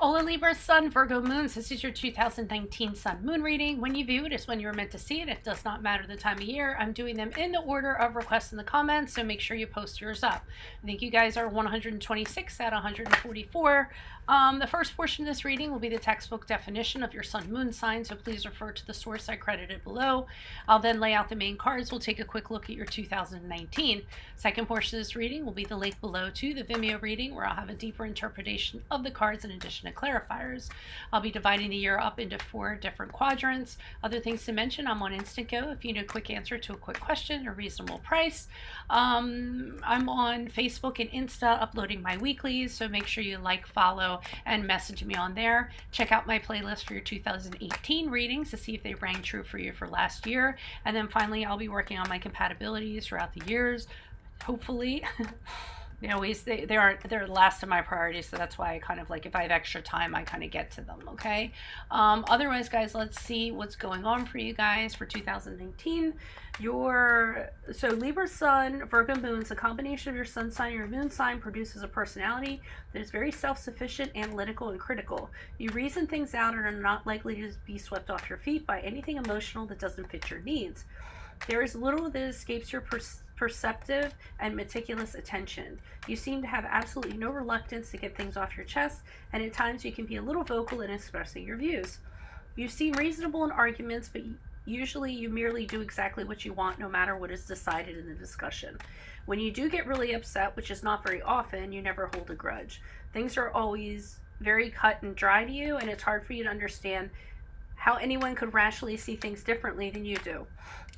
Hola Libra, Sun, Virgo, Moons. This is your 2019 Sun Moon reading. When you view it, it's when you were meant to see it. It does not matter the time of year. I'm doing them in the order of requests in the comments, so make sure you post yours up. I think you guys are 126 out of 144. The first portion of this reading will be the textbook definition of your Sun Moon sign, so please refer to the source I credited below. I'll then lay out the main cards. We'll take a quick look at your 2019. Second portion of this reading will be the link below to the Vimeo reading, where I'll have a deeper interpretation of the cards in addition to clarifiers. I'll be dividing the year up into 4 different quadrants. Other things to mention, I'm on Instant Go if you need a quick answer to a quick question at a reasonable price. I'm on Facebook and Insta uploading my weeklies, so make sure you like, follow, and message me on there. Check out my playlist for your 2018 readings to see if they rang true for you for last year. And then finally, I'll be working on my compatibilities throughout the years, hopefully. They're the last of my priorities, so that's why I kind of like, if I have extra time, I kind of get to them. Okay. Otherwise, guys, let's see what's going on for you guys for 2019. So Libra Sun, Virgo Moons, a combination of your sun sign and your moon sign produces a personality that is very self-sufficient, analytical, and critical. You reason things out and are not likely to be swept off your feet by anything emotional that doesn't fit your needs. There is little that escapes your perceptive and meticulous attention. You seem to have absolutely no reluctance to get things off your chest, and at times you can be a little vocal in expressing your views. You seem reasonable in arguments, but usually you merely do exactly what you want, no matter what is decided in the discussion. When you do get really upset, which is not very often, you never hold a grudge. Things are always very cut and dry to you, and it's hard for you to understand how anyone could rationally see things differently than you do.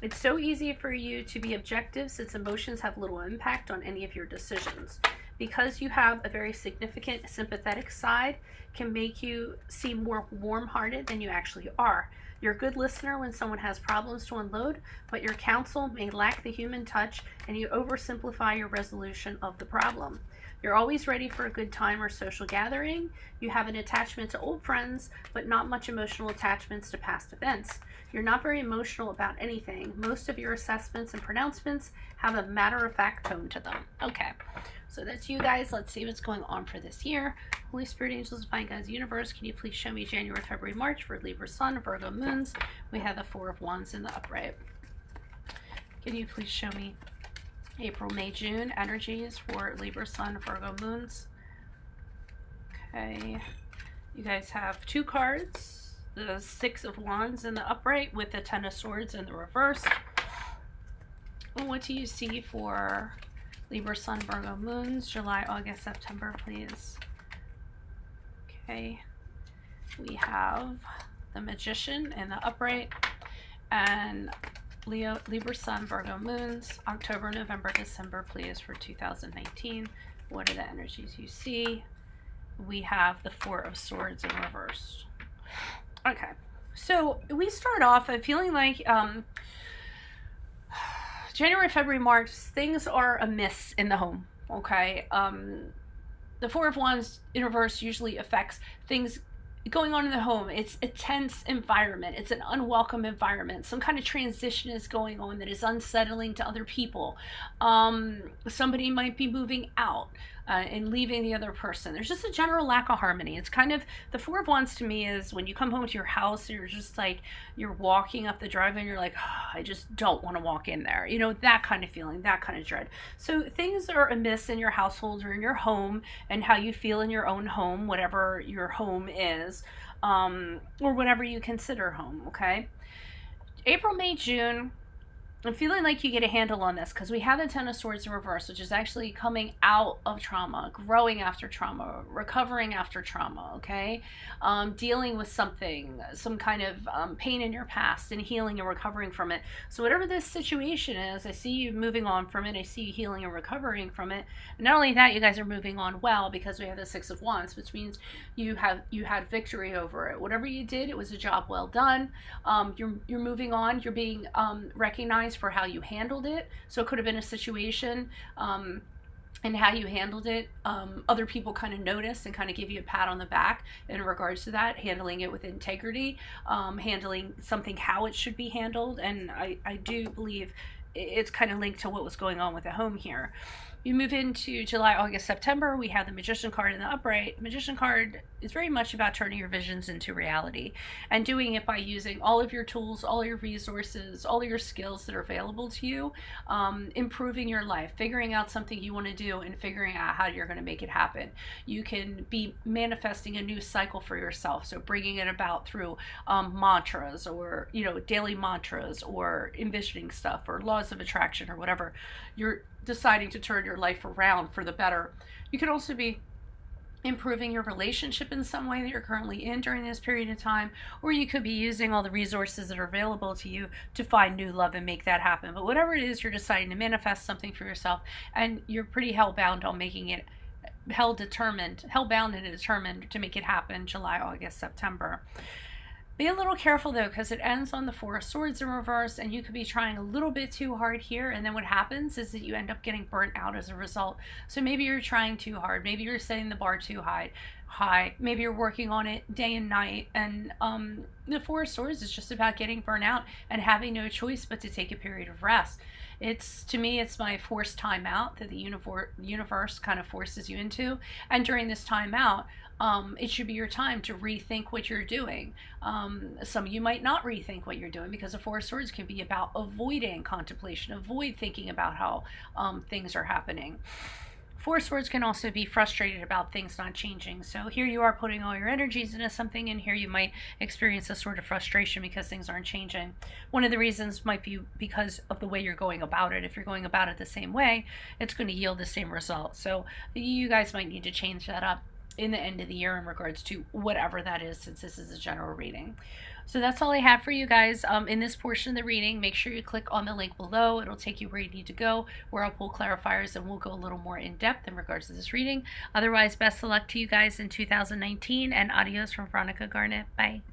It's so easy for you to be objective since emotions have little impact on any of your decisions. Because you have a very significant sympathetic side, can make you seem more warm-hearted than you actually are. You're a good listener when someone has problems to unload, but your counsel may lack the human touch and you oversimplify your resolution of the problem. You're always ready for a good time or social gathering. You have an attachment to old friends, but not much emotional attachments to past events. You're not very emotional about anything. Most of your assessments and pronouncements have a matter-of-fact tone to them. Okay, so that's you guys. Let's see what's going on for this year. Holy Spirit, Angels, Divine Guides, Universe, can you please show me January, February, March for Libra Sun, Virgo Moons? We have the 4 of Wands in the upright. Can you please show me April, May, June energies for Libra Sun, Virgo Moons? Okay, you guys have 2 cards, the 6 of Wands in the upright with the 10 of Swords in the reverse. And what do you see for Libra Sun, Virgo Moons, July, August, September, please? Okay, we have the Magician in the upright and Libra Sun, Virgo Moons, October, November, December, please, for 2019. What are the energies you see? We have the 4 of Swords in reverse. Okay, so we start off feeling like January, February, March, things are amiss in the home, okay? The 4 of Wands in reverse usually affects things going on in the home. It's a tense environment. It's an unwelcome environment. Some kind of transition is going on that is unsettling to other people. Somebody might be moving out and leaving the other person. There's just a general lack of harmony. It's kind of, the 4 of Wands to me is when you come home to your house, you're just like, you're walking up the driveway and you're like, oh, I just don't want to walk in there. You know, that kind of feeling, that kind of dread. So things are amiss in your household or in your home and how you feel in your own home, whatever your home is, or whatever you consider home, okay? April, May, June, I'm feeling like you get a handle on this because we have the 10 of Swords in reverse, which is actually coming out of trauma, growing after trauma, recovering after trauma, okay? Dealing with something, some kind of pain in your past and healing and recovering from it. So whatever this situation is, I see you moving on from it. I see you healing and recovering from it. And not only that, you guys are moving on well because we have the 6 of Wands, which means you had victory over it. Whatever you did, it was a job well done. You're moving on. You're being recognized for how you handled it. So it could have been a situation and how you handled it. Other people kind of notice and kind of give you a pat on the back in regards to that, handling it with integrity, handling something how it should be handled. And I do believe it's kind of linked to what was going on with the home here. You move into July, August, September, we have the Magician card in the upright. The Magician card is very much about turning your visions into reality and doing it by using all of your tools, all your resources, all your skills that are available to you, improving your life, figuring out something you want to do and figuring out how you're going to make it happen. You can be manifesting a new cycle for yourself, so bringing it about through mantras, or daily mantras, or envisioning stuff, or laws of attraction, or whatever you're deciding to turn your life around for the better. You could also be improving your relationship in some way that you're currently in during this period of time, or you could be using all the resources that are available to you to find new love and make that happen. But whatever it is, you're deciding to manifest something for yourself, and you're pretty hell-bound on making it, hell-bound and determined to make it happen July, August, September. Be a little careful though, because it ends on the Four of Swords in reverse, and you could be trying a little bit too hard here, and then what happens is that you end up getting burnt out as a result. So maybe you're trying too hard, maybe you're setting the bar too high, maybe you're working on it day and night, and the Four of Swords is just about getting burnt out and having no choice but to take a period of rest. To me, it's my forced time out that the universe kind of forces you into. And during this time out, it should be your time to rethink what you're doing. Some of you might not rethink what you're doing, because the Four of Swords can be about avoiding contemplation, avoid thinking about how things are happening. Four of Swords can also be frustrated about things not changing. So here you are putting all your energies into something, and here you might experience a sort of frustration because things aren't changing. One of the reasons might be because of the way you're going about it. If you're going about it the same way, it's going to yield the same result. So you guys might need to change that up in the end of the year in regards to whatever that is, since this is a general reading. So that's all I have for you guys in this portion of the reading. Make sure you click on the link below. It'll take you where you need to go, where I'll pull clarifiers, and we'll go a little more in depth in regards to this reading. Otherwise, best of luck to you guys in 2019, and adios from Veronica Garnett. Bye.